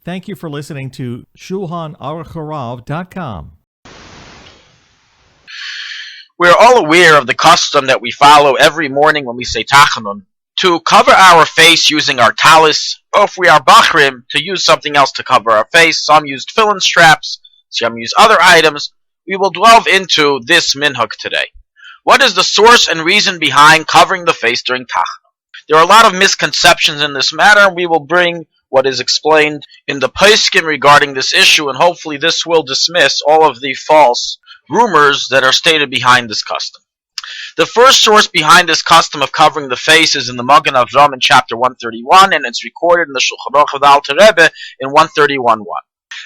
Thank you for listening to Shulchanaruchharav.com. We're all aware of the custom that we follow every morning when we say Tachanun, to cover our face using our Tallis, or if we are Bachrim, to use something else to cover our face. Some use Tefillin straps, some use other items. We will delve into this minhag today. What is the source and reason behind covering the face during Tachanun? There are a lot of misconceptions in this matter, and we will bring what is explained in the Poskim regarding this issue, and hopefully this will dismiss all of the false rumors that are stated behind this custom. The first source behind this custom of covering the face is in the Magen Avraham in chapter 131, and it's recorded in the Shulchanaruchharav in 131.1.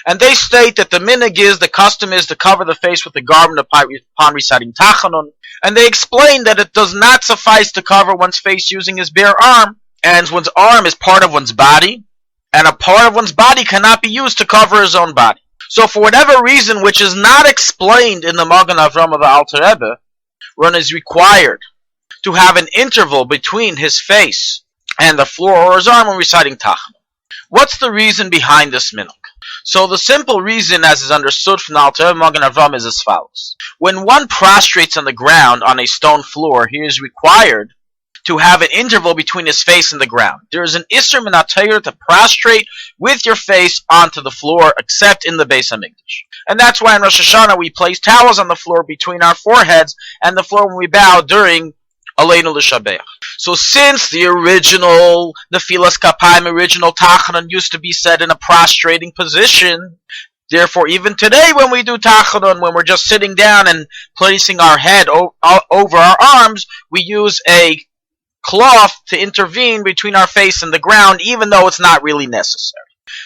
And they state that the minhag is, the custom is to cover the face with a garment upon reciting Tachanun, and they explain that it does not suffice to cover one's face using his bare arm, and one's arm is part of one's body, and a part of one's body cannot be used to cover his own body. So for whatever reason, which is not explained in the Magen Avraham of the Alter Rebbe, one is required to have an interval between his face and the floor or his arm when reciting Tachanun. What's the reason behind this minhag? So the simple reason, as is understood from the Alter Rebbe Magen Avraham, is as follows. When one prostrates on the ground on a stone floor, he is required to have an interval between his face and the ground. There is an Isser min HaTorah to prostrate with your face onto the floor, except in the Beis HaMikdash. And that's why in Rosh Hashanah we place towels on the floor between our foreheads and the floor when we bow during Aleinu L'Shabeach. So since the original Nefilas Kapayim, original Tachanun, used to be said in a prostrating position, therefore even today when we do Tachanun, when we're just sitting down and placing our head over our arms, we use a cloth to intervene between our face and the ground, even though it's not really necessary.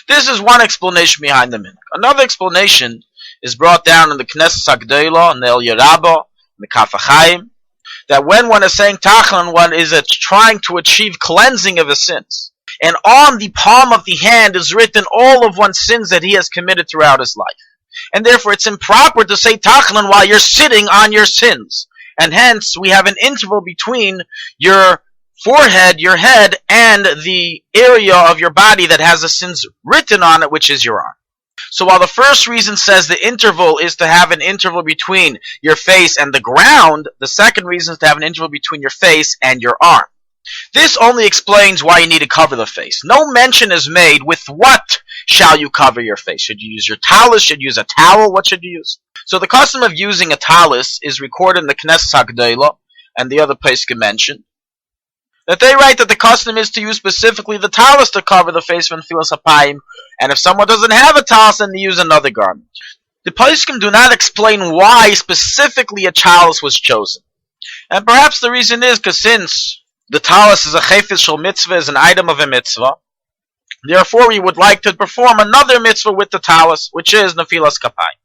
This is one explanation behind the minhag. Another explanation is brought down in the Knesset HaGdolah, in the El Yerabah, in the Kaf HaChaim, that when one is saying Tachanun, one is trying to achieve cleansing of his sins. And on the palm of the hand is written all of one's sins that he has committed throughout his life. And therefore it's improper to say Tachanun while you're sitting on your sins. And hence we have an interval between your forehead, your head, and the area of your body that has the sins written on it, which is your arm. So while the first reason says the interval is to have an interval between your face and the ground, the second reason is to have an interval between your face and your arm. This only explains why you need to cover the face. No mention is made with what shall you cover your face. Should you use your tallis? Should you use a towel? What should you use? So the custom of using a tallis is recorded in the Knesset HaGdolah and the other poskim mentioned, that they write that the custom is to use specifically the tallis to cover the face from Nefilas Kapayim, and if someone doesn't have a tallis, then they use another garment. The poskim do not explain why specifically a tallis was chosen. And perhaps the reason is because since the tallis is a chayfetz shel mitzvah, is an item of a mitzvah, therefore we would like to perform another mitzvah with the tallis, which is Nefilas Kapayim.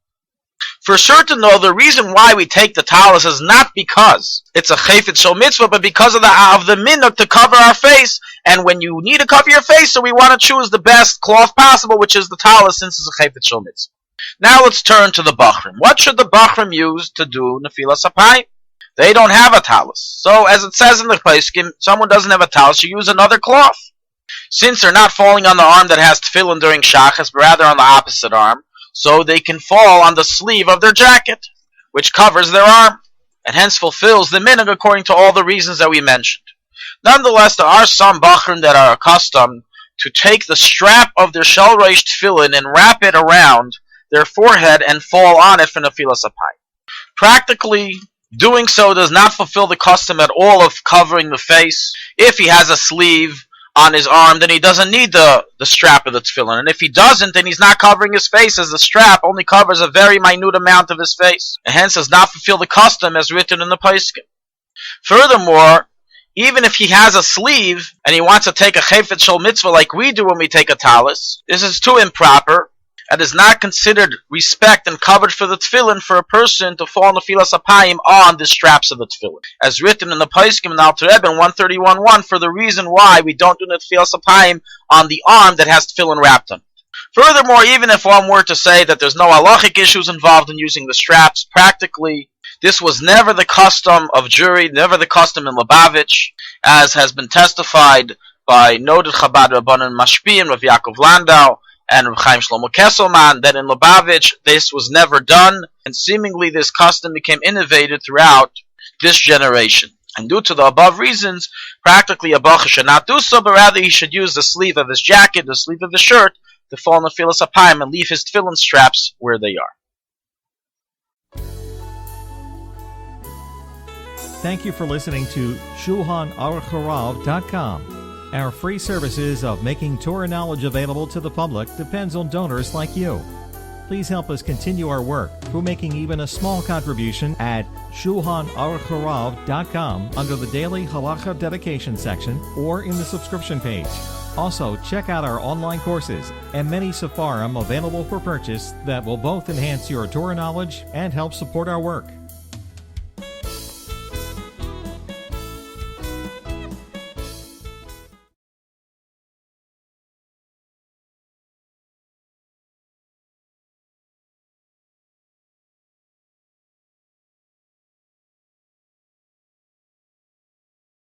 For certain, though, the reason why we take the tallis is not because it's a chayfetz shel mitzvah, but because of the minhag to cover our face. And when you need to cover your face, so we want to choose the best cloth possible, which is the tallis, since it's a chayfetz shel mitzvah. Now let's turn to the Bachrim. What should the Bachrim use to do Nefilas Kapayim? They don't have a tallis. So as it says in the poskim, someone doesn't have a tallis, you use another cloth. Since they're not falling on the arm that has tefillin during shachas, but rather on the opposite arm, so they can fall on the sleeve of their jacket, which covers their arm, and hence fulfills the minhag according to all the reasons that we mentioned. Nonetheless, there are some Bachrim that are accustomed to take the strap of their shel reish tefillin and wrap it around their forehead and fall on it for Nefilas Kapayim. Practically, doing so does not fulfill the custom at all of covering the face. If he has a sleeve on his arm, then he doesn't need the strap of the tefillin. And if he doesn't, then he's not covering his face, as the strap only covers a very minute amount of his face, and hence does not fulfill the custom as written in the poskim. Furthermore, even if he has a sleeve and he wants to take a chayfetz shel mitzvah like we do when we take a tallis, this is too improper and is not considered respect and covered for the tefillin for a person to fall Nefilas Kapayim on the straps of the tefillin, as written in the poskim in the Alter Rebbe in 131.1, for the reason why we don't do Nefilas Kapayim on the arm that has tefillin wrapped on it. Furthermore, even if one were to say that there's no halachic issues involved in using the straps, practically this was never the custom of Jewry, never the custom in Lubavitch, as has been testified by noted Chabad Rabbanan Mashpiyim, Rav Yaakov Landau, and Reb Chaim Shlomo Kesselman that in Lubavitch this was never done, and seemingly this custom became innovated throughout this generation. And due to the above reasons, practically a bacher should not do so, but rather he should use the sleeve of his jacket, the sleeve of his shirt, to fall in the Nefilas Apayim and leave his tefillin straps where they are. Thank you for listening to Shulchanaruchharav.com. Our free services of making Torah knowledge available to the public depends on donors like you. Please help us continue our work through making even a small contribution at Shulchanaruchharav.com under the Daily Halacha Dedication section or in the subscription page. Also, check out our online courses and many sefarim available for purchase that will both enhance your Torah knowledge and help support our work.